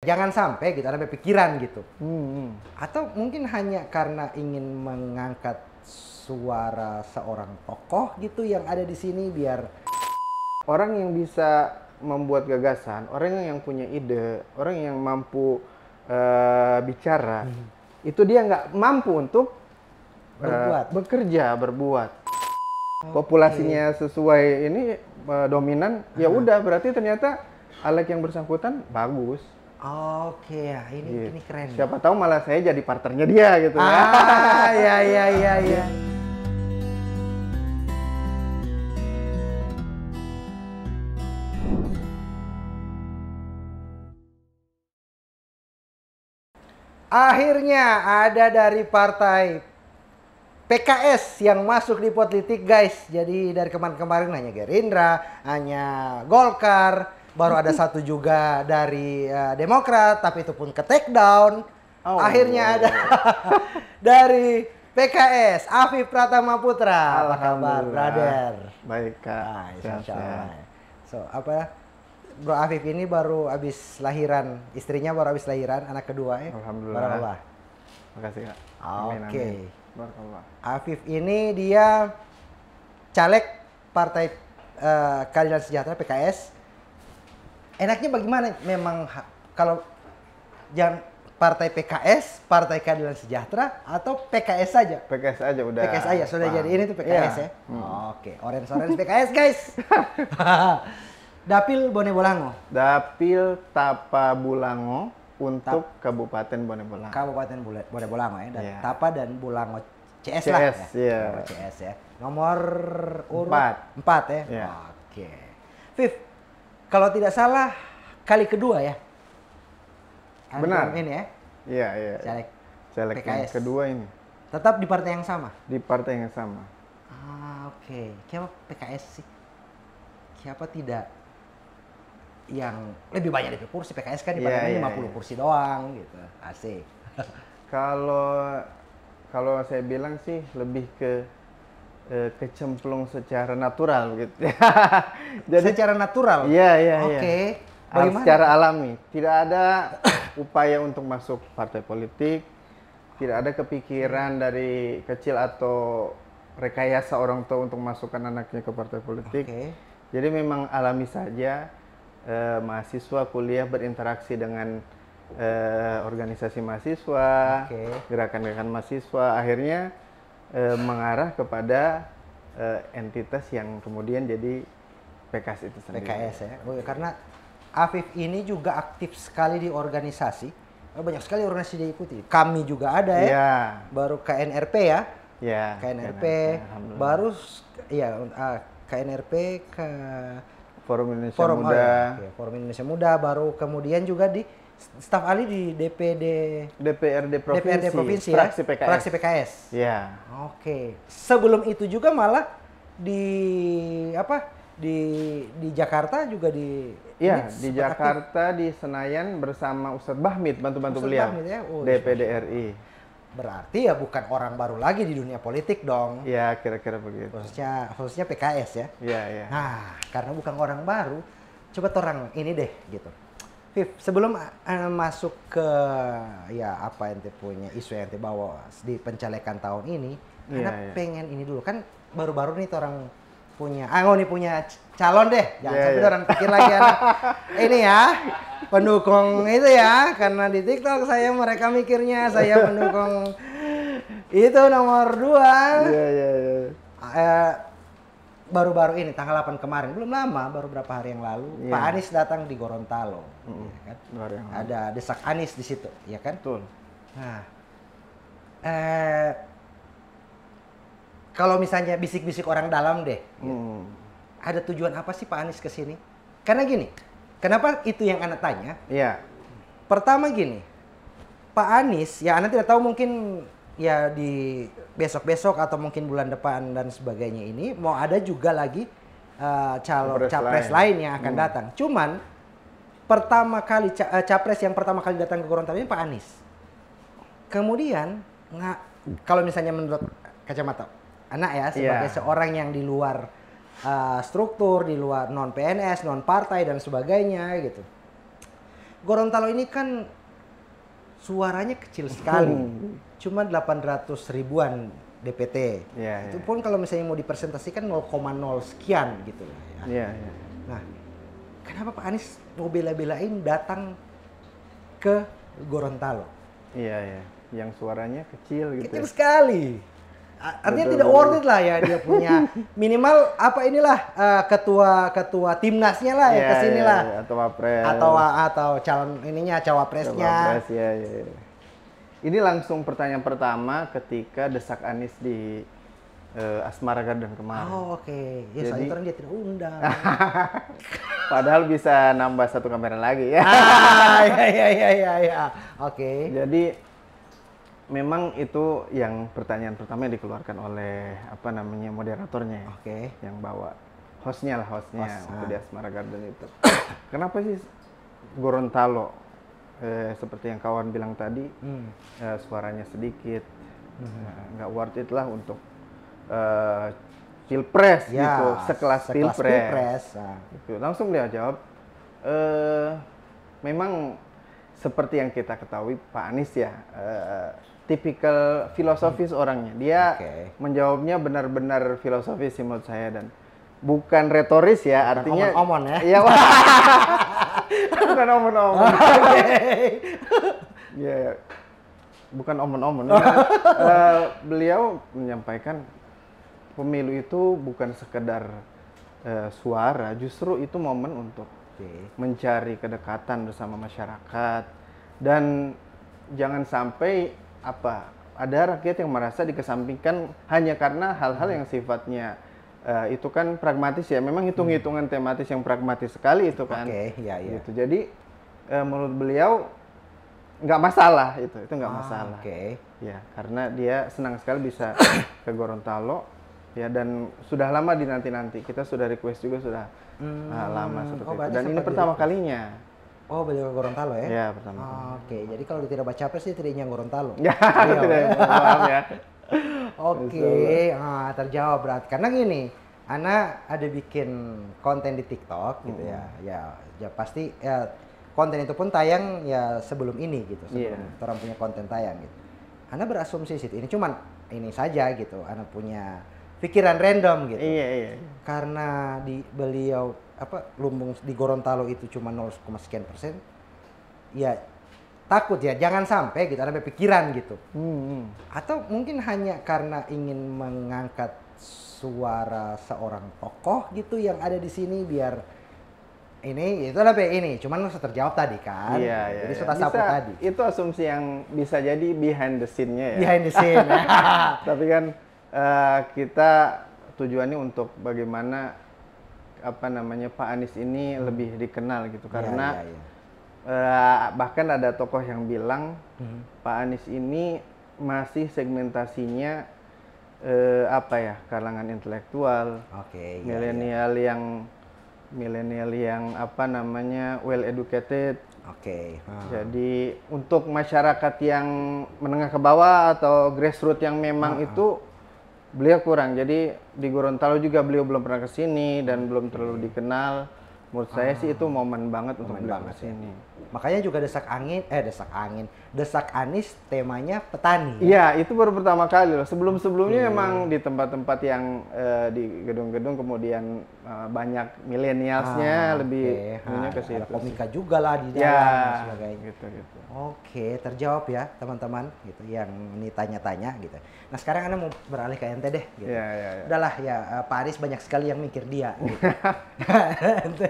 jangan sampai gitu ada pikiran gitu. Atau mungkin hanya karena ingin mengangkat suara seorang tokoh gitu yang ada di sini biar Orang yang bisa membuat gagasan, orang yang punya ide, orang yang mampu bicara, itu dia nggak mampu untuk bekerja, berbuat. Populasinya sesuai ini dominan, ya udah berarti ternyata Alek yang bersangkutan bagus. Oke, ya ini Gitu. keren. Siapa tahu malah saya jadi partnernya dia gitu. Ya. Akhirnya ada dari partai PKS yang masuk di politik, guys. Jadi dari kemarin-kemarin hanya Gerindra, hanya Golkar, baru ada satu juga dari Demokrat, tapi itu pun ke take down. Akhirnya ada dari PKS, Afif Pratama Putra. Apa kabar, brother? Baik, Kak. So, Bro Afif ini baru habis lahiran, istrinya baru habis lahiran, anak kedua ya. Alhamdulillah. Makasih, Kak. Oke. Barakallah. Afif ini dia caleg Partai Keadilan Sejahtera PKS. Enaknya bagaimana? Memang kalau jangan Partai PKS, Partai Keadilan Sejahtera atau PKS saja? PKS aja udah. PKS aja sudah jadi ini tuh PKS ya. Oke, orange PKS guys. Dapil Bone Bolango. Dapil Tapa Bulango untuk Kabupaten Bone Bolango. Kabupaten Bone Bolango ya. Dan Tapa dan Bulango CS lah ya. Nomor CS ya. Nomor urut 4 ya. Yeah. Oke. Viv, kalau tidak salah kali kedua ya. Benar. Ini ya. Iya. Caleg yang kedua ini. Tetap di partai yang sama. Di partai yang sama. Oke. Kenapa PKS sih? Kenapa tidak yang lebih banyak dari kursi? PKS kan dibandingkan 50 kursi doang gitu. Asik. Kalau saya bilang sih lebih ke kecemplung secara natural gitu. Jadi secara natural. Iya. Oke. Secara alami. Tidak ada upaya untuk masuk partai politik. Tidak ada kepikiran dari kecil atau rekayasa orang tua untuk masukkan anaknya ke partai politik. Jadi memang alami saja. Mahasiswa kuliah berinteraksi dengan organisasi mahasiswa, gerakan-gerakan mahasiswa, akhirnya mengarah kepada entitas yang kemudian jadi PKS itu sendiri. PKS ya. Karena Afif ini juga aktif sekali di organisasi, banyak sekali organisasi diikuti. Kami juga ada ya. Baru KNRP ya. KNRP. Baru KNRP ke Forum Indonesia Muda. Forum Indonesia Muda, baru kemudian juga di staf ahli di DPRD Provinsi fraksi PKS. Fraksi PKS. Iya. Oke. Sebelum itu juga malah di Jakarta juga di Jakarta di Senayan bersama Ustadz Bahmid bantu beliau. Bahmid, ya? DPD RI. Berarti ya bukan orang baru lagi di dunia politik dong. Iya, kira-kira begitu. Khususnya PKS ya. Iya. Nah, karena bukan orang baru, coba orang ini deh gitu. Viv, sebelum masuk ke apa yang punya isu yang bawa di pencalekan tahun ini, pengen ini dulu kan baru-baru nih orang punya punya calon deh. Jangan sampai orang pikir lagi ini ya. Pendukung itu ya, karena di TikTok mereka mikirnya saya pendukung itu nomor 2. Iya. Baru-baru ini tanggal 8 kemarin, belum lama, baru berapa hari yang lalu, Pak Anies datang di Gorontalo. Ya kan? Ada desak Anies di situ, ya kan? Betul. Nah, kalau misalnya bisik-bisik orang dalam deh, ada tujuan apa sih Pak Anies ke sini? Karena gini, kenapa itu yang Anda tanya? Iya. Pertama gini, Pak Anies, ya Anda tidak tahu mungkin ya di besok-besok atau mungkin bulan depan dan sebagainya ini mau ada juga lagi capres lain yang akan datang. Cuman pertama kali capres yang pertama kali datang ke Gorontalo ini Pak Anies. Kemudian kalau misalnya menurut kacamata anak ya sebagai seorang yang di luar struktur, di luar non PNS, non partai dan sebagainya gitu. Gorontalo ini kan suaranya kecil sekali. Cuma 800 ribuan DPT. Iya, Itu iya. pun kalau misalnya mau dipresentasikan 0,0 sekian gitu ya. Iya, iya. Nah, kenapa Pak Anies mau bela-belain datang ke Gorontalo? Iya, iya. Yang suaranya kecil gitu. Kecil sekali. Artinya Betul, tidak betul. worth it lah ya dia punya minimal apa inilah ketua timnasnya lah ya Iya, kesini iya, lah. iya. Atau wapres. Atau calon ininya cawapresnya. Cawapres, ya, ya, ya. Ini langsung pertanyaan pertama ketika desak Anies di Asmara Garden kemarin. Oh, oke. Ya soalnya Jadi- itu orang dia tidak undang. Padahal bisa nambah satu kamera lagi ya. Ya. Oke. Jadi memang itu yang pertanyaan pertama yang dikeluarkan oleh apa namanya moderatornya ya, Oke. yang bawa hostnya Host, waktu di Asmara Garden itu. Kenapa sih Gorontalo? Seperti yang kawan bilang tadi, suaranya sedikit, nggak worth it lah untuk pilpres Ya, gitu, sekelas pilpres. Nah, Gitu. Langsung dia jawab, memang seperti yang kita ketahui Pak Anies ya, tipikal filosofis orangnya. Dia Oke. menjawabnya benar-benar filosofis sih menurut saya, dan bukan retoris ya, artinya omon-omon ya. Iya, bukan omon-omon. Iya, ya. Bukan omon-omon. Beliau menyampaikan pemilu itu bukan sekedar suara, justru itu momen untuk Oke. mencari kedekatan bersama masyarakat, dan jangan sampai ada rakyat yang merasa dikesampingkan hanya karena hal-hal yang sifatnya itu kan pragmatis ya, memang hitung-hitungan tematis yang pragmatis sekali itu kan. Oke, iya. Gitu. Jadi menurut beliau nggak masalah itu nggak masalah. Oke. Ya, karena dia senang sekali bisa ke Gorontalo ya, dan sudah lama dinanti-nanti. Kita sudah request juga sudah lama seperti itu. berarti Dan ini sempat pertama di-request. kalinya. Oh, beliau ke Gorontalo ya? Ya, pertama kali. Oke, jadi kalau tidak baca capres dia tidak ingin Gorontalo. Ya, Beliau, tidak ya? maaf ya. Oke, terjawab berarti. Karena gini, Ana ada bikin konten di TikTok gitu ya. Ya pasti ya konten itu pun tayang ya sebelum ini gitu, sebelum Iya. orang punya konten tayang gitu. Ana berasumsi sih ini cuman ini saja gitu. Ana punya pikiran random gitu. Iya. Karena di beliau lumbung di Gorontalo itu cuma 0, sekian persen. Ya takut ya jangan sampai gitu ada pikiran gitu. Atau mungkin hanya karena ingin mengangkat suara seorang tokoh gitu yang ada di sini biar ini itu lebih ini cuman terjawab tadi kan. Iya. Jadi sudah sapu tadi. Itu asumsi yang bisa jadi behind the scene-nya ya. Behind the scene. Tapi kan kita tujuannya untuk bagaimana Pak Anies ini lebih dikenal gitu, karena Iya. bahkan ada tokoh yang bilang Pak Anies ini masih segmentasinya kalangan intelektual, Oke. milenial yang well educated. Oke. Jadi untuk masyarakat yang menengah ke bawah atau grassroots yang memang itu beliau kurang. Jadi di Gorontalo juga beliau belum pernah ke sini dan belum terlalu dikenal. Menurut saya sih itu momen banget untuk beliau ke sini. Makanya juga desak Anies temanya petani. Iya, itu baru pertama kali loh. Sebelum-sebelumnya memang di tempat-tempat yang di gedung-gedung kemudian banyak milenialsnya lebih ininya ke situ. Ada komika juga lah di dalam Ya, dan sebagainya. gitu. Oke, terjawab ya teman-teman gitu yang ini tanya-tanya gitu. Nah sekarang Anda mau beralih ke ente deh. Gitu. Ya. Udahlah ya Pak Anies banyak sekali yang mikir dia. Gitu.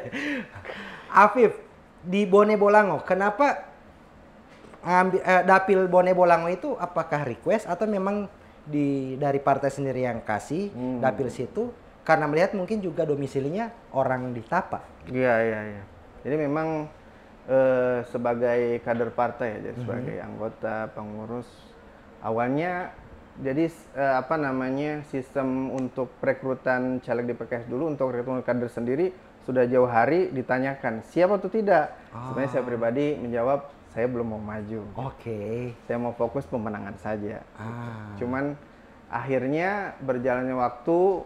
Afif di Bone Bolango, kenapa dapil Bone Bolango itu apakah request atau memang dari partai sendiri yang kasih dapil situ karena melihat mungkin juga domisilinya orang di Tapa? Iya. Jadi memang sebagai kader partai ya, jadi sebagai anggota pengurus awalnya jadi sistem untuk perekrutan caleg di PKS dulu untuk rekrutmen kader sendiri sudah jauh hari ditanyakan siap atau tidak. Sebenarnya saya pribadi menjawab saya belum mau maju. Oke. Saya mau fokus pemenangan saja. Cuman akhirnya berjalannya waktu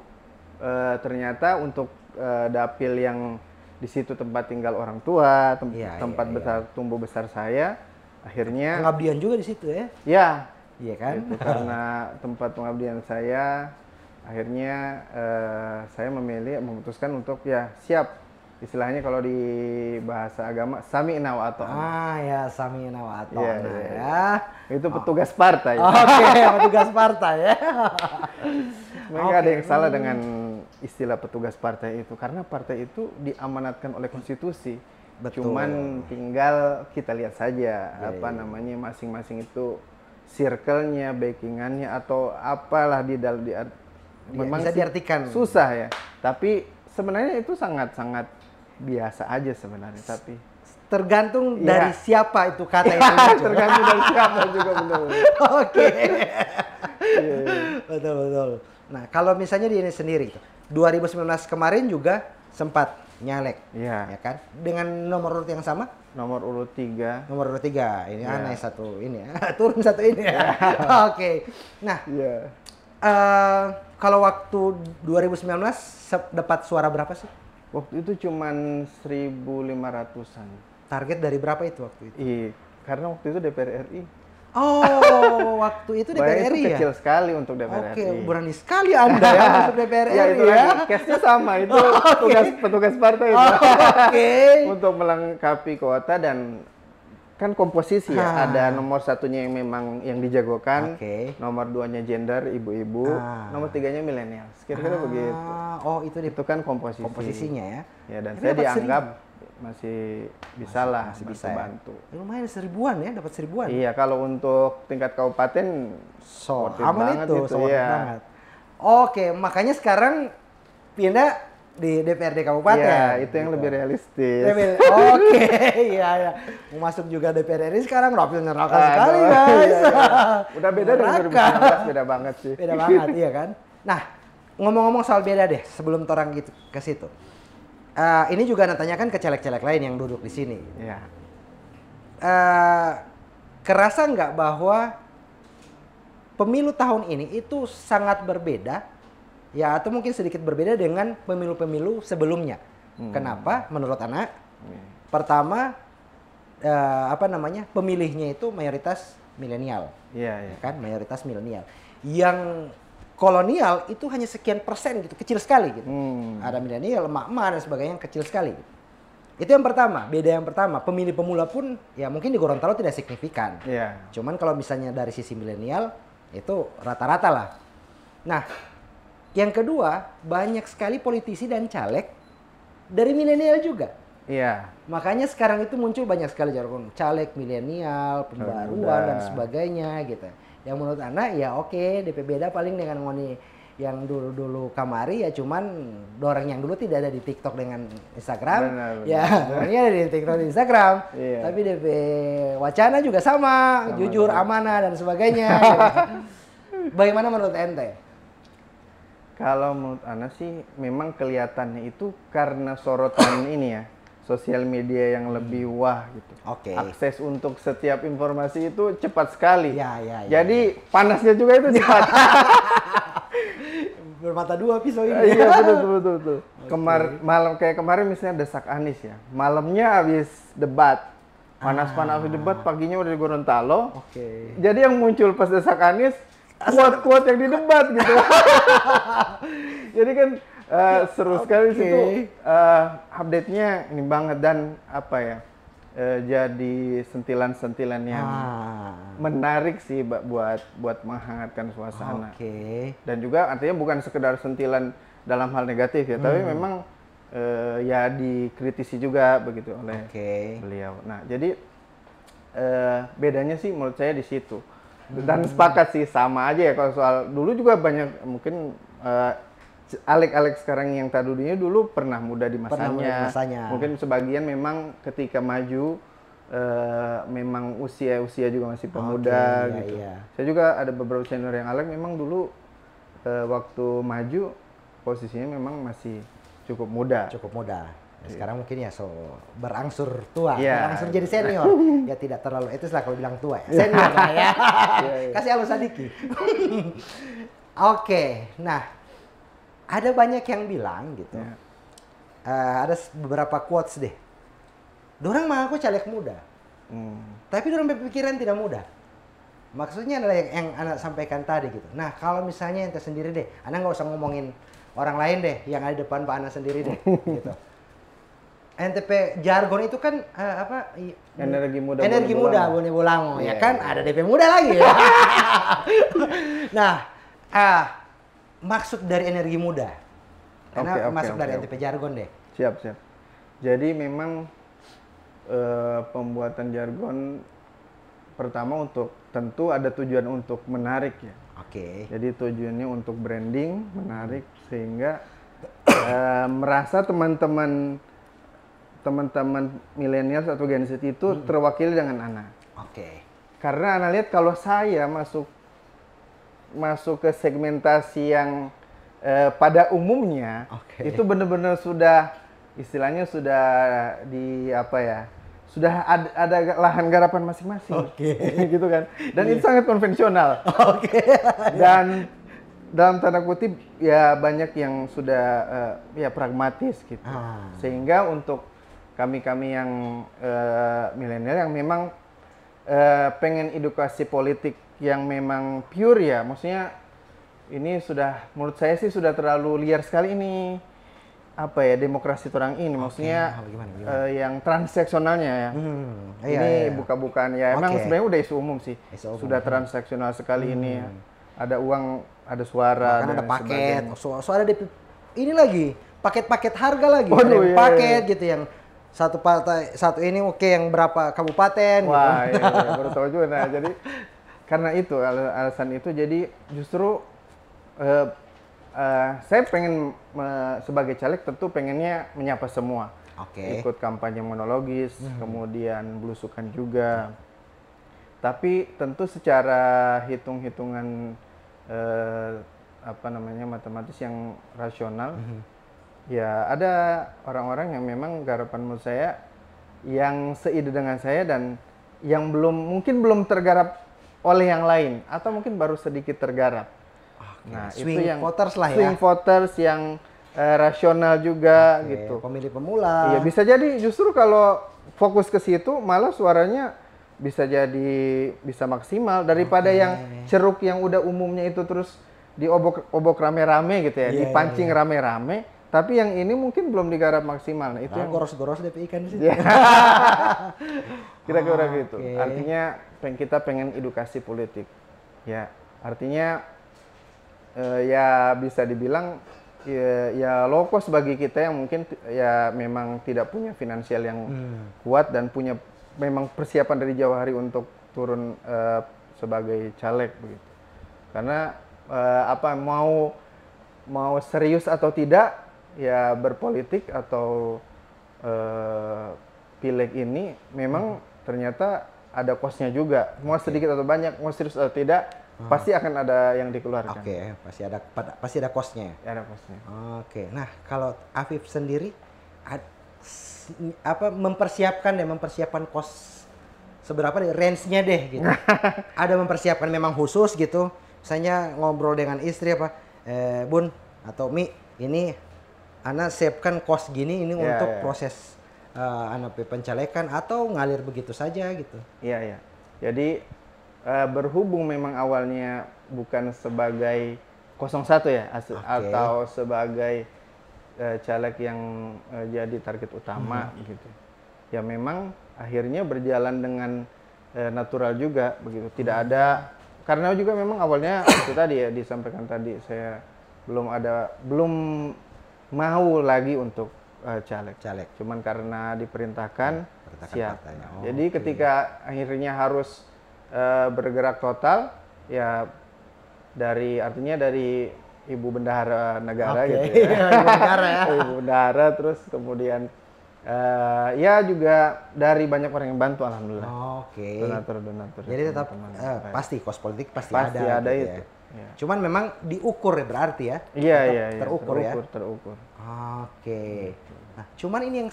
ternyata untuk dapil yang di situ tempat tinggal orang tua, tempat iya. besar tumbuh besar saya. Akhirnya Pengabdian juga di situ ya. ya Iya kan? itu karena tempat pengabdian saya, akhirnya saya memutuskan untuk ya siap, istilahnya kalau di bahasa agama sami'na wa ata'na. Ya sami'na wa ata'na Iya, ya. Itu petugas partai. Oke, petugas partai ya. Nggak ada yang salah dengan istilah petugas partai itu, karena partai itu diamanatkan oleh konstitusi. Betul. Cuman tinggal kita lihat saja namanya masing-masing itu circle-nya, backing-annya atau apalah di dalam memang bisa diartikan. Susah ya. Tapi sebenarnya itu sangat-sangat biasa aja sebenarnya, tapi tergantung dari siapa itu kata itu muncul. Tergantung dari siapa juga, betul. Oke. Betul. Nah, kalau misalnya di ini sendiri 2019 kemarin juga sempat nyalek, ya kan? Dengan nomor urut yang sama? Nomor urut 3. Nomor urut 3. Ini naik satu ini ya. Turun satu ini ya. Oke. Nah, kalau waktu 2019 dapat suara berapa sih? Waktu itu cuman 1.500-an. Target dari berapa itu waktu itu? Iya, karena waktu itu DPR RI. Oh, waktu itu DPR RI ya? Kecil sekali untuk DPR RI. Oke, berani sekali Anda ya masuk DPR RI itu ya. Case-nya sama, itu petugas partai itu. Oke. Untuk melengkapi kuota dan kan komposisi ya, ada nomor satunya yang memang yang dijagokan, nomor 2-nya gender, ibu-ibu, nomor 3-nya milenial. Kira-kira begitu. Oh, itu kan komposisi. Komposisinya ya. Ya, dan saya dianggap masih bisa lah, masih bisa bantu. Ya, lumayan 1000-an ya, dapat 1000-an. Iya, kalau untuk tingkat kabupaten aman itu, banget. Oke, makanya sekarang pindah di DPRD kabupaten. Iya, itu yang lebih realistis. Oke, iya. Mau masuk juga DPR RI sekarang rapil neraka sekali, guys. Udah beda dari 2019, beda banget sih. Beda banget, iya kan? Nah, ngomong-ngomong soal beda deh, sebelum orang gitu ke situ. Ini juga nantanyakan ke caleg-caleg lain yang duduk di sini. Iya. Kerasa nggak bahwa pemilu tahun ini itu sangat berbeda, ya atau mungkin sedikit berbeda dengan pemilu-pemilu sebelumnya? Kenapa? Menurut anak, pertama pemilihnya itu mayoritas milenial, kan? Mayoritas milenial. Yang kolonial itu hanya sekian persen gitu, kecil sekali gitu. Ada milenial, emak-emak dan sebagainya yang kecil sekali. Gitu. Itu yang pertama, beda yang pertama. Pemilih pemula pun ya mungkin di Gorontalo tidak signifikan. Cuman kalau misalnya dari sisi milenial itu rata-rata lah. Nah, yang kedua, banyak sekali politisi dan caleg dari milenial juga. Iya. Makanya sekarang itu muncul banyak sekali jargon caleg milenial, pembaruan dan sebagainya gitu. Yang menurut anak ya oke, DP beda paling dengan ngoni yang dulu kamari ya cuman dorang yang dulu tidak ada di TikTok dengan Instagram. Benar. Ya, orangnya ada di TikTok dan Instagram. Iya. Tapi DP wacana juga sama jujur, amanah dan sebagainya. Gitu. Bagaimana menurut ente? Kalau menurut Ana sih memang kelihatannya itu karena sorotan ini ya, sosial media yang lebih wah gitu. Akses untuk setiap informasi itu cepat sekali. Jadi panasnya juga itu cepat. Bermata dua pisau ini. Iya, betul. Malam kayak kemarin misalnya desak Anies ya. Malamnya habis debat. Panas-panas debat, paginya udah di Gorontalo. Jadi yang muncul pas desak Anies kuat-kuat yang di debat gitu. Jadi kan seru sekali situ, update-nya ini banget dan jadi sentilan-sentilan yang menarik sih buat menghangatkan suasana. Dan juga artinya bukan sekedar sentilan dalam hal negatif ya, tapi memang ya dikritisi juga begitu oleh beliau. Nah, jadi bedanya sih menurut saya di situ. Dan sepakat sih sama aja ya kalau soal dulu juga banyak mungkin Alek-alek sekarang yang tadinya dulu pernah muda di masanya. Mungkin sebagian memang ketika maju memang usia juga masih pemuda gitu. Saya juga ada beberapa senior yang Alek memang dulu waktu maju posisinya memang masih cukup muda. Sekarang mungkin ya berangsur tua, berangsur jadi senior. Ya tidak terlalu itu lah kalau bilang tua ya. Senior lah ya. Kasih halus Sadiki. Nah ada banyak yang bilang gitu. ada beberapa quotes deh. Dorang mengaku caleg muda, tapi dorang berpikiran tidak muda. Maksudnya adalah yang anak sampaikan tadi gitu. Nah kalau misalnya ente sendiri deh, anak nggak usah ngomongin orang lain deh, yang ada di depan Pak Ana sendiri deh, gitu. NTP jargon itu kan Energi muda Bone Bolango ya Yeah, kan, yeah. ada DP muda lagi ya. Nah, maksud dari energi muda, karena masuk dari NTP jargon deh. Siap. Jadi memang pembuatan jargon pertama tentu ada tujuan untuk menarik ya. Oke. Jadi tujuannya untuk branding, menarik sehingga merasa teman-teman milenial atau Gen Z itu terwakili dengan Ana. Oke. Karena Ana lihat kalau saya masuk ke segmentasi yang pada umumnya itu benar-benar sudah istilahnya sudah sudah ada lahan garapan masing-masing. Gitu kan. Dan itu sangat konvensional. Dan dalam tanda kutip ya banyak yang sudah ya pragmatis gitu. Sehingga untuk kami yang milenial yang memang pengen edukasi politik yang memang pure ya, maksudnya ini sudah menurut saya sih sudah terlalu liar sekali ini demokrasi orang ini, maksudnya gimana? yang transaksionalnya ya. Ini buka-bukaan ya, emang sebenarnya udah isu umum sih, sudah transaksional sekali ini ya. Ada uang, ada suara, dan ada paket, sebagainya. ada ini lagi paket-paket harga lagi, ada yang paket gitu yang satu partai satu ini yang berapa kabupaten. Wah, gitu. iya, baru tahu juga. Nah, jadi karena itu alasan itu jadi justru saya pengen sebagai caleg tentu pengennya menyapa semua. Ikut kampanye monologis, kemudian belusukan juga. Tapi tentu secara hitung-hitungan matematis yang rasional. Ya ada orang-orang yang memang garapan menurut saya yang seide dengan saya dan yang mungkin belum tergarap oleh yang lain atau mungkin baru sedikit tergarap. Nah, Swing itu yang voters lah ya. Swing voters yang rasional juga gitu. Pemilih pemula. Iya, bisa jadi justru kalau fokus ke situ malah suaranya bisa maksimal daripada yang ceruk yang udah umumnya itu terus diobok rame-rame gitu ya, dipancing rame-rame. Tapi yang ini mungkin belum digarap maksimal. Nah, itu yang goros-goros DP ikan di situ. Kira-kira gitu. Artinya kita pengen edukasi politik. Ya, artinya ya bisa dibilang ya low cost bagi kita yang mungkin ya memang tidak punya finansial yang kuat dan punya memang persiapan dari jauh hari untuk turun sebagai caleg begitu. Karena mau serius atau tidak ya berpolitik atau pileg ini memang ternyata ada kosnya juga. Mau sedikit atau banyak, mau serius atau tidak, pasti akan ada yang dikeluarkan. Pasti ada kosnya. Ada kosnya. Nah, kalau Afif sendiri mempersiapkan kos seberapa deh, range-nya deh gitu. Ada mempersiapkan memang khusus gitu. Misalnya ngobrol dengan istri Bun atau Mi, ini Ana siapkan kos gini ini untuk proses Ana pencalekan atau ngalir begitu saja gitu. Iya. Jadi berhubung memang awalnya bukan sebagai 01 ya atau sebagai caleg yang jadi target utama gitu. Ya memang akhirnya berjalan dengan natural juga begitu. Tidak ada karena juga memang awalnya itu tadi ya disampaikan tadi saya belum mau lagi untuk caleg. Cuman karena diperintahkan siap. Jadi ketika akhirnya harus bergerak total ya artinya dari Ibu Bendahara Negara gitu ya. Ibu Bendahara terus kemudian ya juga dari banyak orang yang bantu alhamdulillah. Donatur. Jadi tetap pasti kos politik pasti ada gitu itu. Ya. Cuman memang diukur ya berarti ya. Iya. Terukur ya. Terukur. Nah, cuman ini yang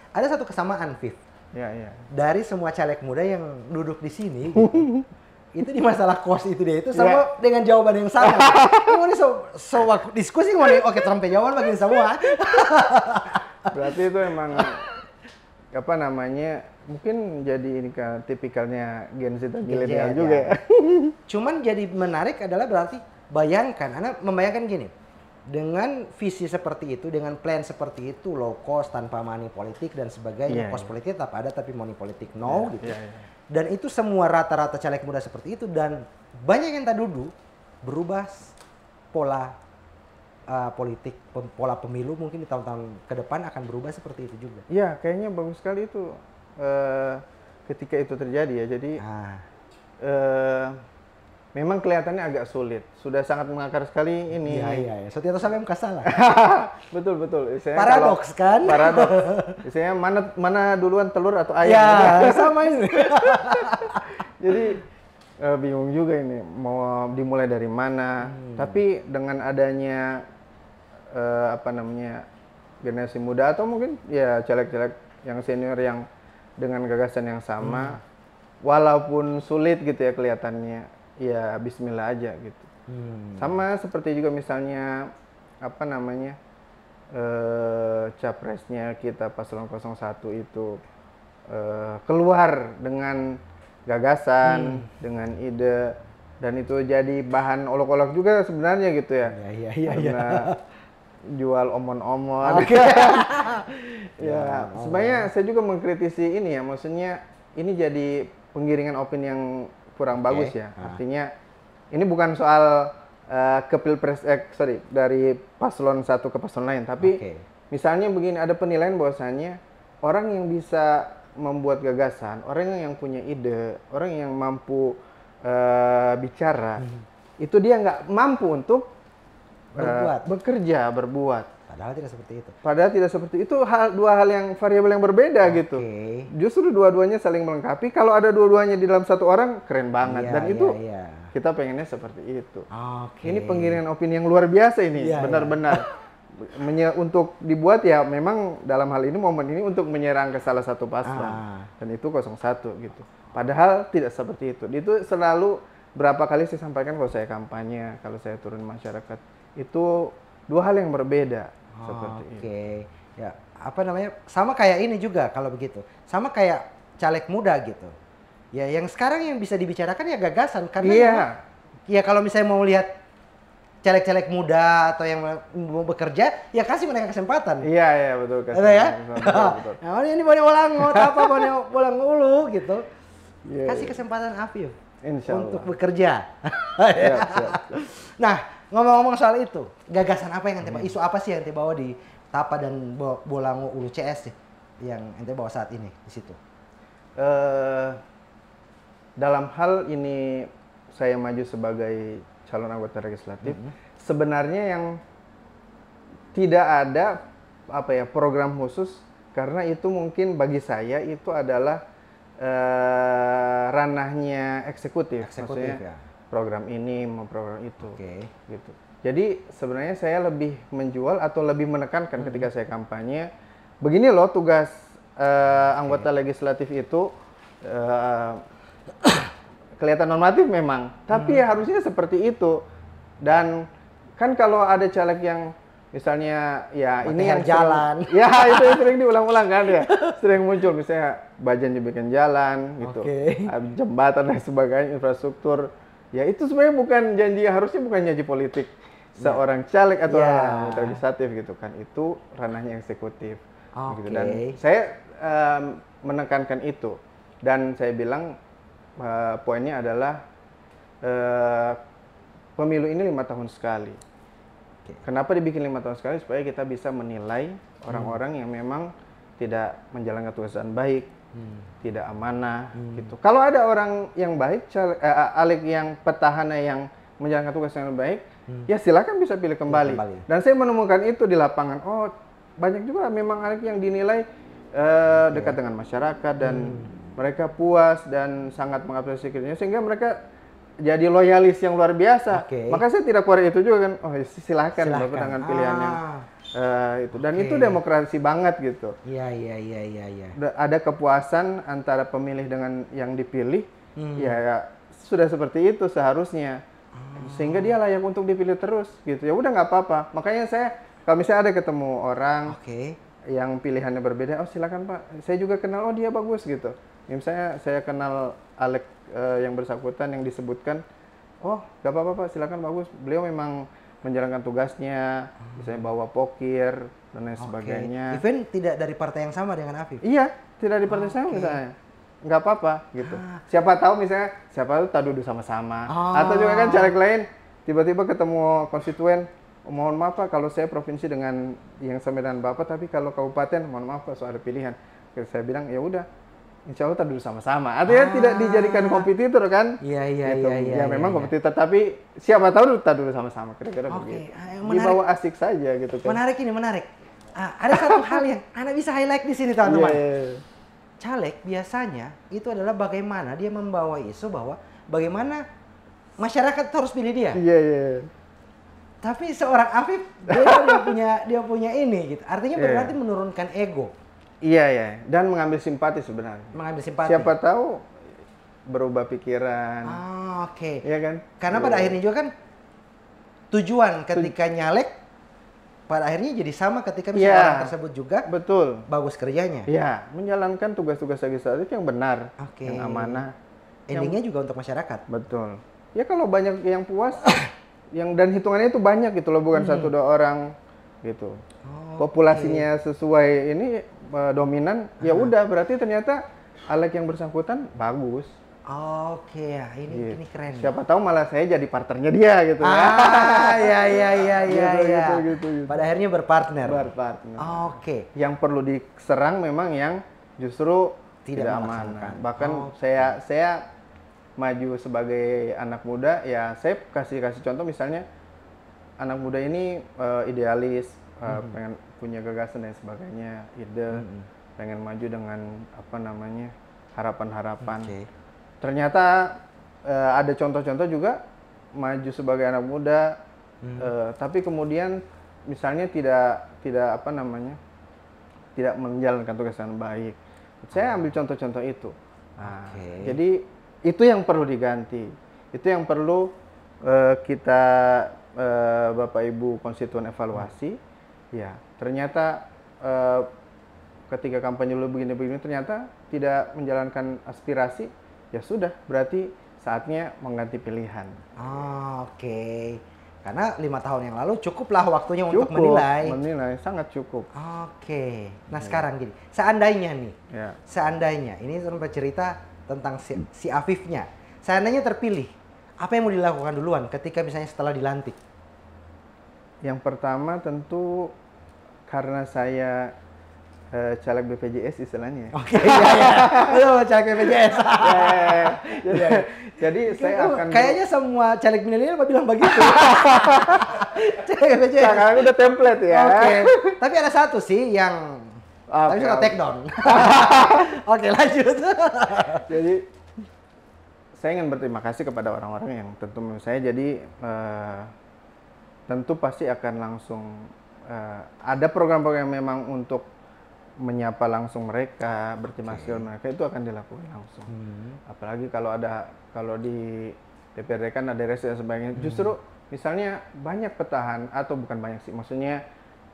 ada satu kesamaan, Viv. Iya. Dari semua caleg muda yang duduk di sini gitu. Itu di masalah kos itu dia itu sama dengan jawaban yang sama. Ini diskusi oke sampai jawaban bagi semua. Berarti itu emang apa namanya? Mungkin jadi ini kan tipikalnya Gen Z dan Gen Z, milenial ya. juga ya. Cuman jadi menarik adalah berarti bayangkan, Anda membayangkan gini, dengan visi seperti itu, dengan plan seperti itu, low cost tanpa money politik dan sebagainya, Iya, cost iya. politik tetap ada tapi money politik no gitu. Iya, iya. Dan itu semua rata-rata caleg muda seperti itu dan banyak yang tak duduk berubah pola politik, pola pemilu mungkin di tahun-tahun ke depan akan berubah seperti itu juga. Iya, kayaknya bagus sekali itu ketika itu terjadi ya. Jadi memang kelihatannya agak sulit. Sudah sangat mengakar sekali ini. Iya. Setiap sampai muka salah. Betul. Misalnya Paradoks kan? Paradoks. Misalnya mana duluan telur atau ayam. Ya, sama ini. Jadi bingung juga ini mau dimulai dari mana. Tapi dengan adanya apa namanya generasi muda atau mungkin ya caleg-caleg yang senior yang dengan gagasan yang sama, walaupun sulit gitu ya kelihatannya, ya Bismillah aja gitu. Sama seperti juga misalnya apa namanya capresnya kita paslon 01 itu keluar dengan gagasan, dengan ide, dan itu jadi bahan olok-olok juga sebenarnya gitu ya. Iya. Karena jual omon-omon. Oke. Ya, sebenarnya saya juga mengkritisi ini ya, maksudnya ini jadi penggiringan opini yang kurang bagus ya. Artinya ini bukan soal ke pilpres, dari paslon satu ke paslon lain, tapi misalnya begini, ada penilaian bahwasannya orang yang bisa membuat gagasan, orang yang punya ide, orang yang mampu bicara, itu dia nggak mampu untuk berbuat. Padahal tidak seperti itu. Padahal tidak seperti itu, dua hal yang variabel yang berbeda gitu. Justru dua-duanya saling melengkapi. Kalau ada dua-duanya di dalam satu orang, keren banget. Dan itu kita pengennya seperti itu. Ini penggiringan opini yang luar biasa ini, benar-benar. Untuk dibuat ya memang dalam hal ini momen ini untuk menyerang ke salah satu paslon. Dan itu 01 gitu. Padahal tidak seperti itu. Itu selalu berapa kali saya sampaikan kalau saya kampanye, kalau saya turun masyarakat. Itu dua hal yang berbeda. Ya, apa namanya? Sama kayak ini juga kalau begitu. Sama kayak caleg muda gitu. Ya, yang sekarang yang bisa dibicarakan ya gagasan karena ya kalau misalnya mau lihat caleg-caleg muda atau yang mau bekerja, ya kasih mereka kesempatan. Iya, betul. Betul ya? Betul. Nah, ini boleh bolango, apa boleh bolang ulu gitu. Kasih kesempatan Afif untuk bekerja. Siap. Nah, ngomong-ngomong soal itu, gagasan apa yang ente bawa? Isu apa sih yang ente bawa di Tapa dan Bolango Ulu CS sih, yang ente bawa saat ini di situ? Dalam hal ini saya maju sebagai calon anggota legislatif, sebenarnya yang tidak ada program khusus, karena itu mungkin bagi saya itu adalah ranahnya eksekutif maksudnya. Program ini, program itu, gitu. Jadi sebenarnya saya lebih menjual atau lebih menekankan ketika saya kampanye, begini loh tugas anggota legislatif itu, kelihatan normatif memang, tapi ya harusnya seperti itu. Dan kan kalau ada caleg yang misalnya ya ini yang jalan, ya itu yang sering diulang-ulang kan ya, sering muncul misalnya bajan dibikin jalan gitu, jembatan dan sebagainya, infrastruktur. Ya itu sebenarnya bukan janji, harusnya bukan janji politik seorang caleg atau legislatif gitu kan, itu ranahnya eksekutif. Gitu. Dan saya menekankan itu, dan saya bilang poinnya adalah pemilu ini 5 tahun sekali. Kenapa dibikin 5 tahun sekali? Supaya kita bisa menilai orang-orang yang memang tidak menjalankan tugas dengan baik, tidak amanah gitu. Kalau ada orang yang baik, caleg yang petahana yang menjalankan tugas dengan baik, ya silakan bisa pilih kembali. Dan saya menemukan itu di lapangan. Oh, banyak juga memang caleg yang dinilai dekat dengan masyarakat dan mereka puas dan sangat mengapresiasi kinerjanya, sehingga mereka jadi loyalis yang luar biasa. Maka saya tidak keluar itu juga kan. Oh, silakan Bapak dengan pilihan yang itu, dan itu demokrasi banget gitu. Iya. Ada kepuasan antara pemilih dengan yang dipilih, ya sudah seperti itu seharusnya, sehingga dia layak untuk dipilih terus gitu. Ya udah nggak apa-apa. Makanya saya kalau misalnya ada ketemu orang yang pilihannya berbeda, oh silakan Pak, saya juga kenal, oh dia bagus gitu. Misalnya saya kenal Alek yang bersangkutan yang disebutkan, oh gak apa-apa Pak, silakan bagus. Beliau memang menjalankan tugasnya, misalnya bawa pokir dan lain sebagainya. Even tidak dari partai yang sama dengan Afif? Iya, tidak di partai saya misalnya. Nggak apa-apa gitu. Siapa tahu misalnya, siapa tahu tak duduk sama-sama. Atau juga kan caleg lain, tiba-tiba ketemu konstituen, mohon maaf Pak, kalau saya provinsi dengan yang sama dengan Bapak, tapi kalau kabupaten, mohon maaf Pak, soal pilihan. Terus saya bilang, ya udah, insya Allah tak duduk sama-sama. Artinya tidak dijadikan kompetitor kan? Iya. Ya memang kompetitor, tapi siapa tahu tak duduk sama-sama. Kira-kira begitu. Dibawa asik saja gitu kan. Menarik ini, menarik. Ada satu hal yang Anda bisa highlight di sini teman-teman. Caleg biasanya itu adalah bagaimana dia membawa isu bahwa bagaimana masyarakat harus pilih dia. Iya. Tapi seorang Afif dia punya ini gitu. Artinya berarti menurunkan ego. Iya. Dan mengambil simpati sebenarnya. Mengambil simpati. Siapa tahu berubah pikiran. Oke. Iya kan? Karena pada akhirnya juga kan tujuan ketika nyalek pada akhirnya jadi sama ketika misalnya orang tersebut juga bagus kerjanya. Iya, menjalankan tugas-tugas legislatif yang benar, yang amanah. Endingnya juga untuk masyarakat. Betul. Ya kalau banyak yang puas, dan hitungannya itu banyak gitu loh, bukan 1-2 orang gitu. Populasinya sesuai ini dominan, ya udah berarti ternyata Alek yang bersangkutan bagus. Ini keren. Siapa tahu malah saya jadi partnernya dia gitu. Gitu. Pada akhirnya berpartner. Yang perlu diserang memang yang justru tidak aman. Bahkan saya maju sebagai anak muda, ya saya kasih contoh misalnya anak muda ini idealis, pengen punya gagasan dan sebagainya, ide, pengen maju dengan harapan-harapan. Ternyata ada contoh-contoh juga maju sebagai anak muda, tapi kemudian misalnya tidak menjalankan tugas dengan baik. Saya ambil contoh-contoh itu. Jadi itu yang perlu diganti, itu yang perlu kita Bapak Ibu konstituen evaluasi. Ya, ternyata ketika kampanye dulu begini ternyata tidak menjalankan aspirasi. Ya sudah, berarti saatnya mengganti pilihan. Karena 5 tahun yang lalu cukuplah waktunya untuk menilai. Sangat cukup. Nah sekarang gini, seandainya ini sempat cerita tentang si Afifnya. Seandainya terpilih, apa yang mau dilakukan duluan ketika misalnya setelah dilantik? Yang pertama tentu karena saya caleg BPJS istilahnya. Caleg BPJS. Jadi saya akan kayaknya semua caleg milenial bilang begitu. Caleg BPJS. Karena udah template ya. Tapi ada satu sih yang tapi sudah take down. Lanjut. Jadi saya ingin berterima kasih kepada orang-orang yang tentu menurut saya jadi tentu pasti akan langsung ada program-program memang untuk menyapa langsung mereka, berterima kasih mereka, itu akan dilakukan langsung. Apalagi kalau di DPRD kan ada reses dan sebagainya. Justru misalnya banyak petahana, atau bukan banyak sih, maksudnya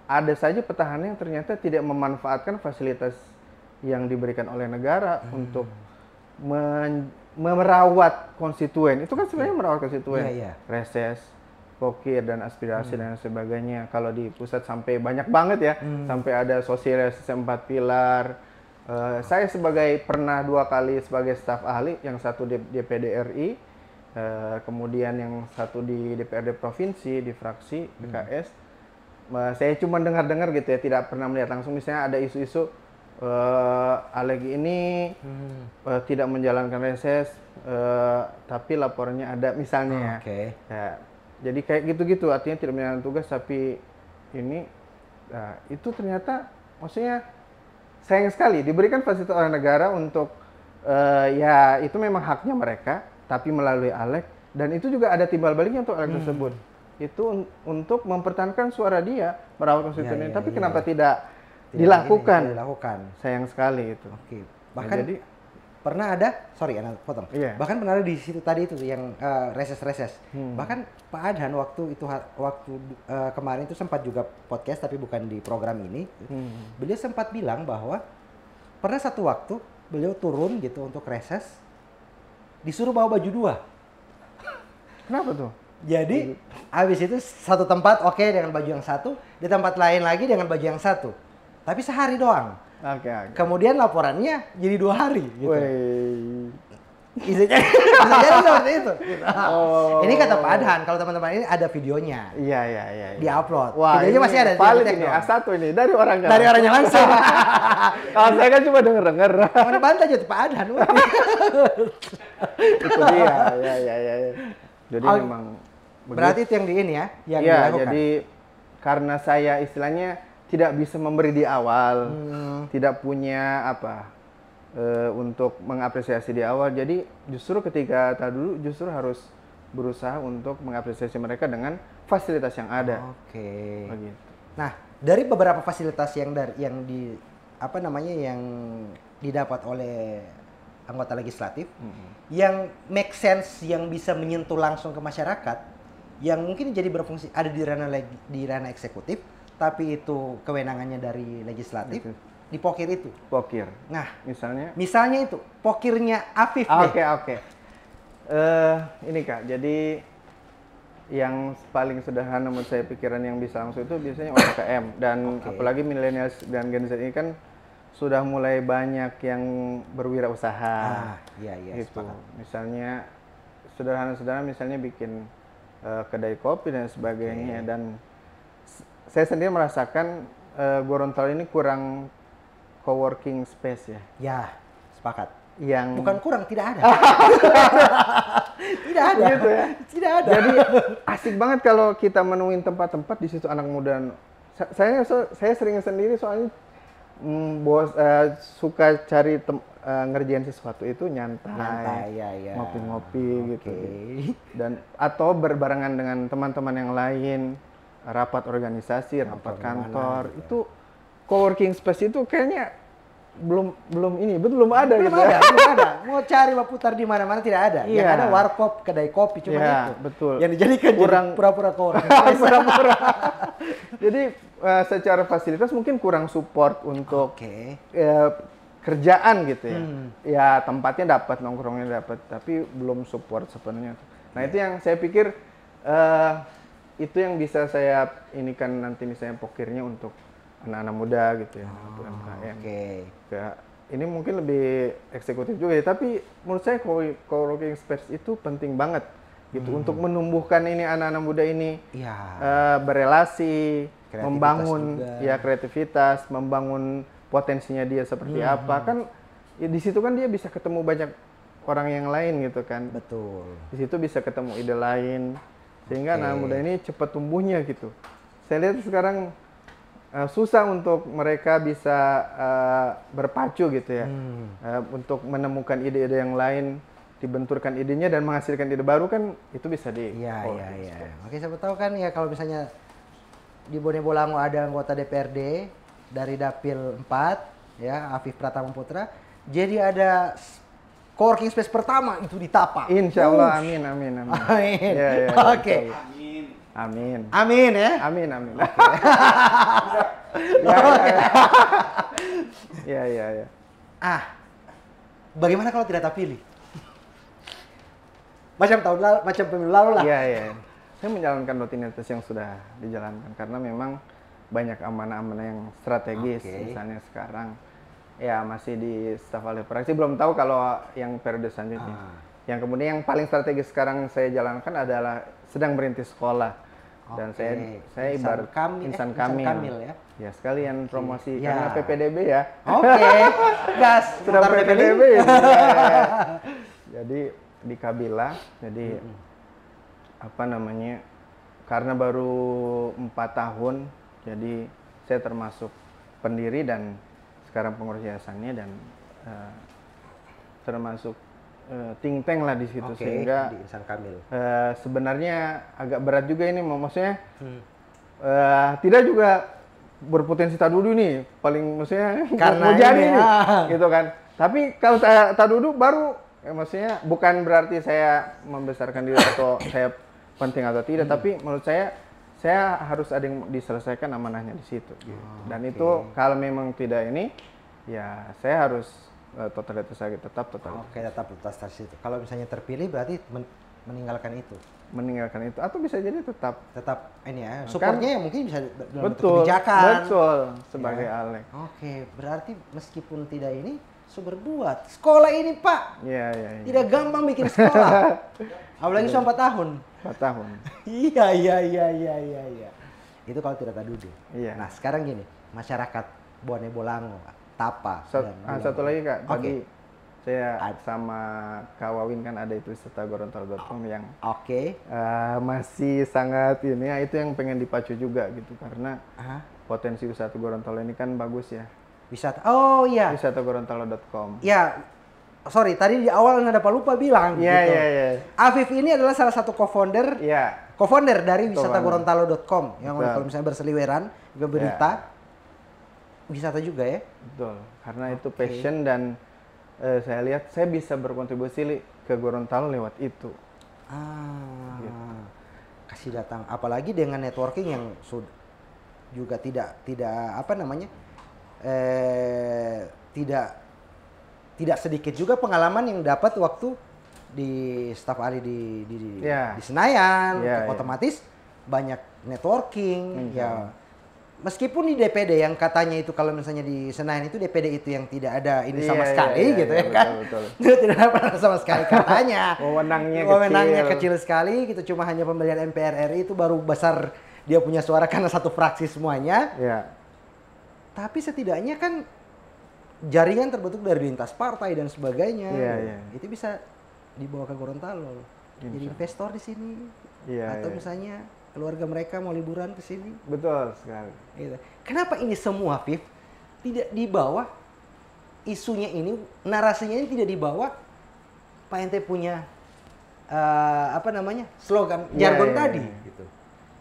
ada saja petahana yang ternyata tidak memanfaatkan fasilitas yang diberikan oleh negara untuk merawat konstituen. Itu kan sebenarnya merawat konstituen. Reses, pokir dan aspirasi dan sebagainya. Kalau di pusat sampai banyak banget ya, sampai ada sosialisasi 4 pilar. Saya pernah 2 kali sebagai staf ahli, yang satu di DPD RI, kemudian yang satu di DPRD provinsi di fraksi PKS. Saya cuma dengar-dengar gitu ya, tidak pernah melihat langsung. Misalnya ada isu-isu Alek ini tidak menjalankan reses, tapi laporannya ada misalnya. Ya, jadi kayak gitu-gitu, artinya tidak menjalankan tugas tapi ini, itu ternyata maksudnya sayang sekali diberikan fasilitas oleh negara untuk ya itu memang haknya mereka, tapi melalui Alek, dan itu juga ada timbal baliknya untuk Alek tersebut. Itu untuk mempertahankan suara dia, merawat konstituen, tapi kenapa tidak dilakukan? Dilakukan. Sayang sekali itu. Bahkan pernah ada, sorry Ana potong. Iya. Bahkan pernah ada di situ tadi itu yang reses-reses. Bahkan Pak Adhan waktu itu kemarin itu sempat juga podcast tapi bukan di program ini. Beliau sempat bilang bahwa pernah satu waktu beliau turun gitu untuk reses, disuruh bawa baju 2. Kenapa tuh? Jadi habis itu satu tempat oke dengan baju yang satu, di tempat lain lagi dengan baju yang satu. Tapi sehari doang. Oke. Kemudian laporannya jadi 2 hari gitu. Wih. Bisa jadi seperti itu. Gitu. Oh. Ini kata Pak Adhan, kalau teman-teman ini ada videonya. Iya. Di-upload. Wah, Videonya ini masih ada. valid cek ini dong. A1 ini dari orangnya. Dari orangnya langsung. Saya kan cuma denger. Mana bantah jadi Pak Adhan. Itu dia. Ya. Jadi memang berarti itu yang di ini ya, yang iya, dilakukan. jadi karena saya istilahnya tidak bisa memberi di awal, tidak punya untuk mengapresiasi di awal. Jadi justru ketika dulu justru harus berusaha untuk mengapresiasi mereka dengan fasilitas yang ada. Oke. Begitu. Nah, dari beberapa fasilitas yang didapat oleh anggota legislatif yang make sense, yang bisa menyentuh langsung ke masyarakat, yang mungkin jadi berfungsi ada di ranah eksekutif, tapi itu kewenangannya dari legislatif, di pokir itu. Pokir. Nah, misalnya itu pokirnya Afif deh. Oke. Ini Kak, jadi yang paling sederhana menurut saya pikiran yang bisa langsung itu biasanya UMKM dan apalagi milenial dan Gen Z ini kan sudah mulai banyak yang berwirausaha. Iya, gitu. Misalnya sederhana misalnya bikin kedai kopi dan sebagainya. Dan saya sendiri merasakan Gorontalo ini kurang co-working space ya. Ya, sepakat. Bukan kurang, tidak ada. Tidak ada. Gitu ya. Tidak ada. Jadi asik banget kalau kita menemuin tempat-tempat di situ anak muda. Saya sering sendiri soalnya suka cari ngerjain sesuatu itu nyantai, ngopi-ngopi gitu. Dan atau berbarengan dengan teman-teman yang lain, rapat organisasi, rapat kantor. Itu co-working space itu kayaknya belum ada gitu. Belum ada. Mau cari putar di mana-mana tidak ada. Iya. Yang ada warkop, kedai kopi cuma itu. Betul. Yang dijadikan kurang pura-pura co-working. pura-pura. Jadi secara fasilitas mungkin kurang support untuk kerjaan gitu ya. Ya tempatnya dapat, nongkrongnya dapat, tapi belum support sepenuhnya. Nah itu yang saya pikir itu yang bisa saya inikan nanti misalnya pokirnya untuk anak-anak muda gitu ya, UMKM. Ini mungkin lebih eksekutif juga ya, tapi menurut saya co-working space itu penting banget gitu untuk menumbuhkan ini anak-anak muda ini berelasi, membangun kreativitas, membangun potensinya dia seperti apa. Kan di situ kan dia bisa ketemu banyak orang yang lain gitu kan. Betul. Di situ bisa ketemu ide lain sehingga anak muda ini cepat tumbuhnya gitu. Saya lihat sekarang susah untuk mereka bisa berpacu gitu ya, untuk menemukan ide-ide yang lain, dibenturkan idenya dan menghasilkan ide baru kan itu bisa Iya. Oke, siapa tahu kan ya kalau misalnya di Bone Bolango ada anggota DPRD dari Dapil 4 ya, Afif Pratama Putra, jadi ada co-working space pertama itu di Tapa. Insya Allah, amin. Ya, Oke. Amin ya. Amin. Ya. Bagaimana kalau tidak terpilih? Macam pemilu lalu lah. Iya. Saya menjalankan rutinitas yang sudah dijalankan karena memang banyak amanah-amanah yang strategis. Misalnya sekarang ya masih di staf ahli praksi, belum tahu kalau yang periode selanjutnya. Yang kemudian yang paling strategis sekarang saya jalankan adalah sedang merintis sekolah. Dan saya ibarat insan kamil ya. Ya sekalian promosi karena PPDB ya. Gas. Sudah PPDB ya. Jadi di Kabila, jadi karena baru 4 tahun, jadi saya termasuk pendiri dan sekarang pengurus yayasannya dan termasuk think tank lah di situ sehingga di Insan Kamil. Sebenarnya agak berat juga ini, maksudnya tidak juga berpotensi dulu nih paling maksudnya karena mau jadi nih gitu kan. Tapi kalau saya tak duduk baru, maksudnya bukan berarti saya membesarkan diri atau saya penting atau tidak, tapi menurut saya harus ada yang diselesaikan amanahnya di situ. Gitu. Dan itu kalau memang tidak ini, ya saya harus totalitas saya tetap totalitas. Oke, tetap totalitas itu. Kalau misalnya terpilih berarti meninggalkan itu. Meninggalkan itu atau bisa jadi tetap ini ya. Supportnya yang mungkin bisa dalam bentuk betul, kebijakan. betul sebagai Ya. Alek. Oke, berarti meskipun tidak ini berbuat. Sekolah ini, Pak. Iya. Tidak gampang bikin sekolah. Apalagi selama 4 tahun. 4 tahun. Iya. Itu kalau tidak duduk. Iya. Nah, sekarang gini, masyarakat Bone Bolango, Tapa. Satu lagi Kak, Oke. tadi saya sama Kak Wawin kan ada itu wisatagorontalo.com yang Oke. masih sangat ini ya, itu yang pengen dipacu juga gitu karena Aha. potensi wisata Gorontalo ini kan bagus ya. Wisata. Oh iya. Wisatagorontalo.com. Ya, sorry, tadi di awal ada Pak lupa bilang. Iya, gitu. iya. Afif ini adalah salah satu co-founder Iya. dari wisatagorontalo.com yang Betul. kalau misalnya berseliweran juga berita wisata juga ya. Betul, karena itu passion dan saya lihat saya bisa berkontribusi ke Gorontalo lewat itu. Kasih datang, apalagi dengan networking yang juga tidak apa namanya, tidak sedikit juga pengalaman yang dapat waktu di staf ahli di Senayan, otomatis banyak networking ya. Meskipun di DPD yang katanya itu kalau misalnya di Senayan itu DPD itu yang tidak ada ini sama sekali gitu ya kan. Betul. Tidak ada sama sekali katanya. Wewenangnya kecil sekali gitu, cuma hanya pemilihan MPR RI itu baru besar dia punya suara karena satu fraksi semuanya. Iya. Tapi setidaknya kan jaringan terbentuk dari lintas partai dan sebagainya. Iya. Itu bisa dibawa ke Gorontalo. Jadi investor di sini. Atau misalnya keluarga mereka mau liburan ke sini. Betul sekali. Gitu. Kenapa ini semua, Viv, tidak dibawa isunya ini, narasinya ini tidak dibawa Pak Ente punya slogan, jargon tadi. Gitu.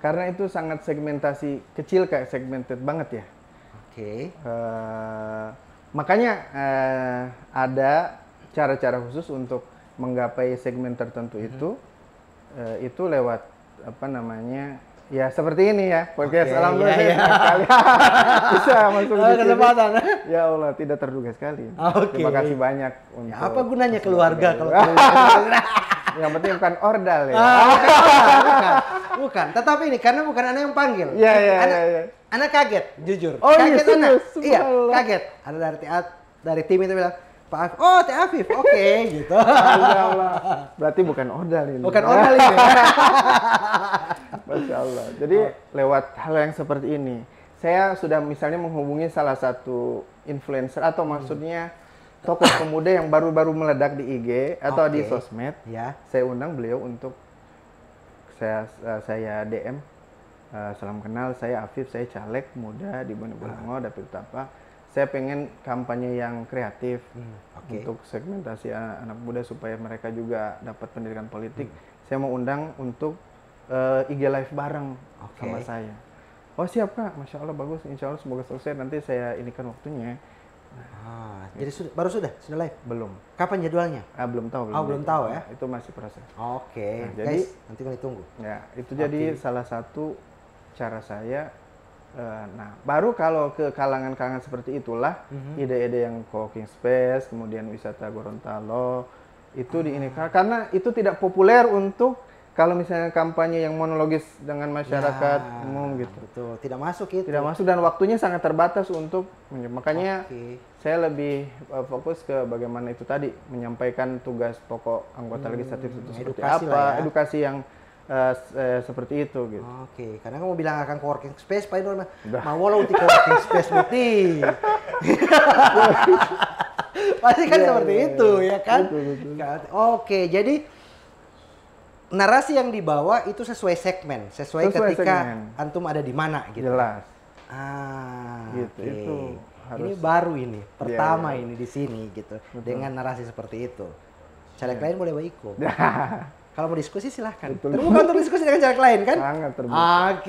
Karena itu sangat segmentasi kecil, kayak segmented banget ya. Oke. Makanya ada cara-cara khusus untuk menggapai segmen tertentu itu lewat ya seperti ini ya podcast alhamdulillah sekali bisa masuk di kesempatan. Ya Allah, tidak terduga sekali. Terima kasih banyak untuk apa gunanya keluarga kalau yang penting bukan ordal ya. Bukan. Tetapi ini karena bukan anak yang panggil. Iya. Anak kaget, jujur. Oh, kaget iya, anak. iya, kaget. Ada dari tim itu bilang, Pak Afif, Teh Afif, oke, gitu. Allah. Berarti bukan ordal ini. Bukan ordal ini. Masya Allah. Jadi lewat hal yang seperti ini, saya sudah misalnya menghubungi salah satu influencer atau maksudnya tokoh pemuda yang baru-baru meledak di IG atau di sosmed. Ya. Saya undang beliau untuk saya DM. Salam kenal, saya Afif, saya caleg muda di Bone Bolango, Dapil Tapa. Saya pengen kampanye yang kreatif untuk segmentasi anak muda supaya mereka juga dapat pendidikan politik. Saya mau undang untuk IG live bareng sama saya. Oh siap Kak, Masya Allah bagus, Insya Allah semoga sukses. Nanti saya inikan waktunya. Jadi baru sudah live? Belum. Kapan jadwalnya? Belum tahu. Belum tahu ya? Itu masih proses. Oke. Nah, jadi nanti kami tunggu. Ya, itu jadi salah satu cara saya. Nah, baru kalau ke kalangan-kalangan seperti itulah ide-ide yang co-working space, kemudian wisata Gorontalo itu diinikan karena itu tidak populer untuk kalau misalnya kampanye yang monologis dengan masyarakat umum gitu. Betul, tidak masuk itu. Tidak masuk dan waktunya sangat terbatas untuk makanya saya lebih fokus ke bagaimana itu tadi menyampaikan tugas pokok anggota legislatif itu seperti apa, edukasi yang seperti itu gitu. Oke, karena kamu bilang akan co-working space, Pak Idol mau walau di co-working space putih. Pasti kan seperti itu, ya kan? Betul. Oke, jadi narasi yang dibawa itu sesuai segmen, sesuai ketika antum ada di mana gitu. Jelas. Gitu. Itu harus. Ini baru ini, pertama ini di sini gitu. Dengan narasi seperti itu. Caleg lain boleh ikut. Kalau mau diskusi silahkan. Terbuka untuk diskusi dengan caleg lain kan? Sangat terbuka.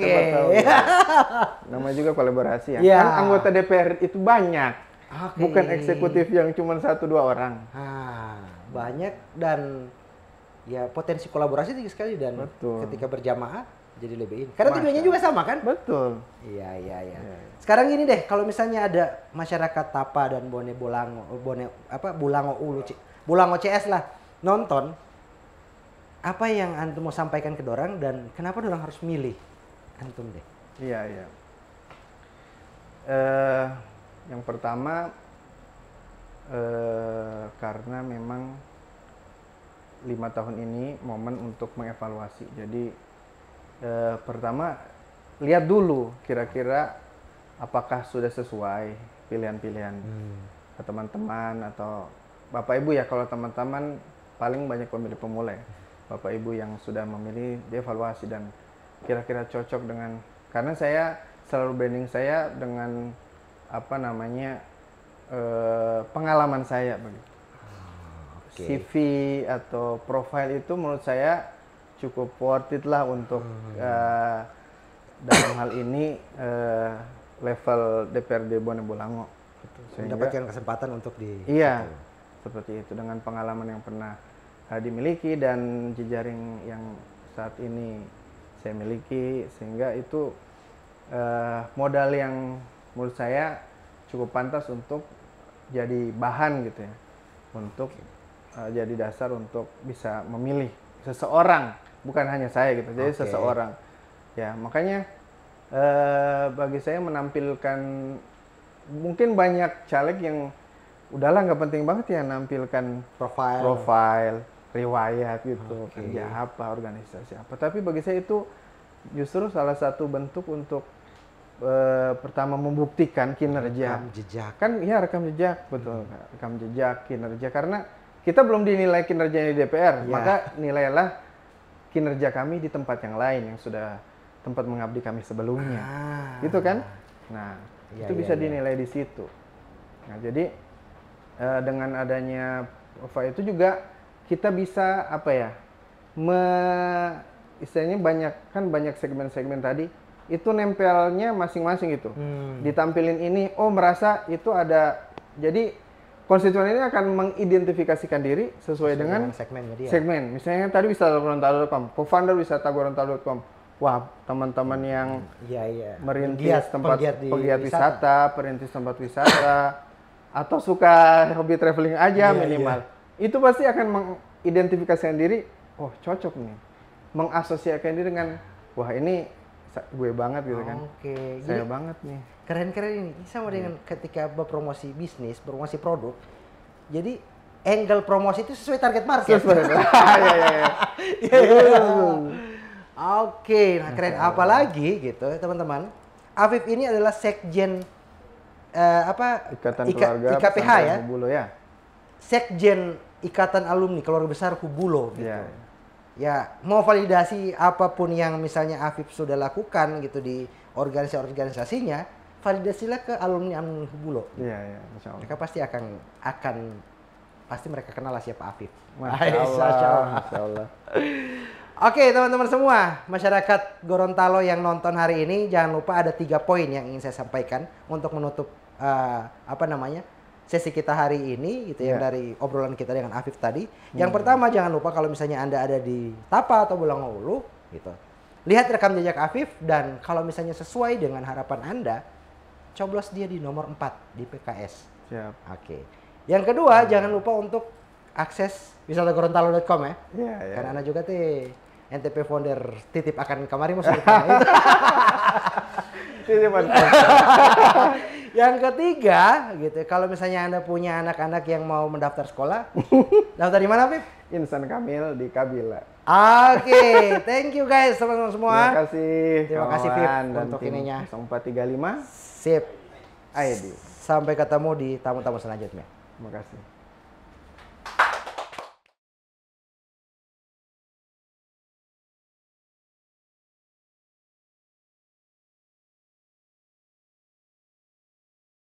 Namanya juga kolaborasi ya. Kan anggota DPR itu banyak. Oke. Bukan eksekutif yang cuma 1-2 orang. Banyak dan ya potensi kolaborasi tinggi sekali dan Betul. ketika berjamaah jadi lebih ini. Karena Masya tujuannya juga sama kan? Betul. Iya. Iya. Sekarang gini deh, kalau misalnya ada masyarakat Tapa dan Bulango CS lah nonton, apa yang antum mau sampaikan ke dorang dan kenapa dorang harus milih antum deh? Iya. Yang pertama karena memang 5 tahun ini momen untuk mengevaluasi. Jadi pertama lihat dulu kira-kira apakah sudah sesuai pilihan-pilihan ke teman-teman atau Bapak Ibu ya. Kalau teman-teman paling banyak pemilih pemula ya. Bapak Ibu yang sudah memilih dievaluasi dan kira-kira cocok dengan, karena saya selalu branding saya dengan pengalaman saya begitu. CV atau profile itu menurut saya cukup worth it lah untuk dalam hal ini level DPRD Bone Bolango gitu. Mendapatkan kesempatan untuk Iya, seperti itu dengan pengalaman yang pernah dimiliki dan jejaring yang saat ini saya miliki, sehingga itu modal yang menurut saya cukup pantas untuk jadi bahan gitu ya, untuk jadi dasar untuk bisa memilih seseorang, bukan hanya saya gitu, jadi seseorang ya. Makanya bagi saya menampilkan, mungkin banyak caleg yang udahlah nggak penting banget ya nampilkan profile riwayat gitu, kerja apa, organisasi apa, tapi bagi saya itu justru salah satu bentuk untuk pertama membuktikan kinerja. Rekam jejak. Kan ya, rekam jejak, betul. Rekam jejak, kinerja, karena kita belum dinilai kinerjanya di DPR, maka nilailah kinerja kami di tempat yang lain yang sudah tempat mengabdi kami sebelumnya. Gitu kan? Nah, itu bisa dinilai di situ. Nah, jadi dengan adanya profile itu juga kita bisa istilahnya banyak segmen-segmen tadi itu nempelnya masing-masing gitu. Ditampilin ini, merasa itu ada, jadi konstituen ini akan mengidentifikasikan diri sesuai dengan segmen. Misalnya tadi wisata.gorontalo.com, co-founder wisata.gorontalo.com. Wah, teman-teman yang merintis pegiat wisata, perintis tempat wisata, atau suka hobi traveling aja minimal. Itu pasti akan mengidentifikasikan diri, cocok nih. Mengasosiasikan diri dengan, wah ini gue banget gitu kan. Saya banget nih. Keren-keren ini. Sama dengan ketika berpromosi bisnis, promosi produk. Jadi angle promosi itu sesuai target market. Nah keren. Apalagi gitu teman-teman. Afif ini adalah sekjen Ikatan Keluarga IKPH ya. Hubulo ya. Sekjen Ikatan Alumni Keluarga Besar Hubulo gitu. Ya, mau validasi apapun yang misalnya Afif sudah lakukan gitu di organisasinya, validasilah ke alumni Hubulo. Iya, Masya Allah. Mereka pasti pasti mereka kenal lah siapa Afif. Masya Allah. Oke, teman-teman semua, masyarakat Gorontalo yang nonton hari ini, jangan lupa ada 3 poin yang ingin saya sampaikan untuk menutup sesi kita hari ini gitu yang dari obrolan kita dengan Afif tadi. Yang pertama, jangan lupa kalau misalnya Anda ada di Tapa atau Bulango Ulu gitu. Lihat rekam jejak Afif dan kalau misalnya sesuai dengan harapan Anda, coblos dia di nomor 4 di PKS. Siap. Oke. Yang kedua, jangan lupa untuk akses wisata.gorontalo.com ya. Karena Anda juga NTP founder titip akan kamari musuh. Yang ketiga gitu, kalau misalnya Anda punya anak-anak yang mau mendaftar sekolah, daftar di mana, Pip? Insan Kamil di Kabila. Oke, thank you guys teman-teman semua. Terima kasih Pip untuk ininya. 0435. Sip. ID. Sampai ketemu di tamu-tamu selanjutnya. Terima kasih.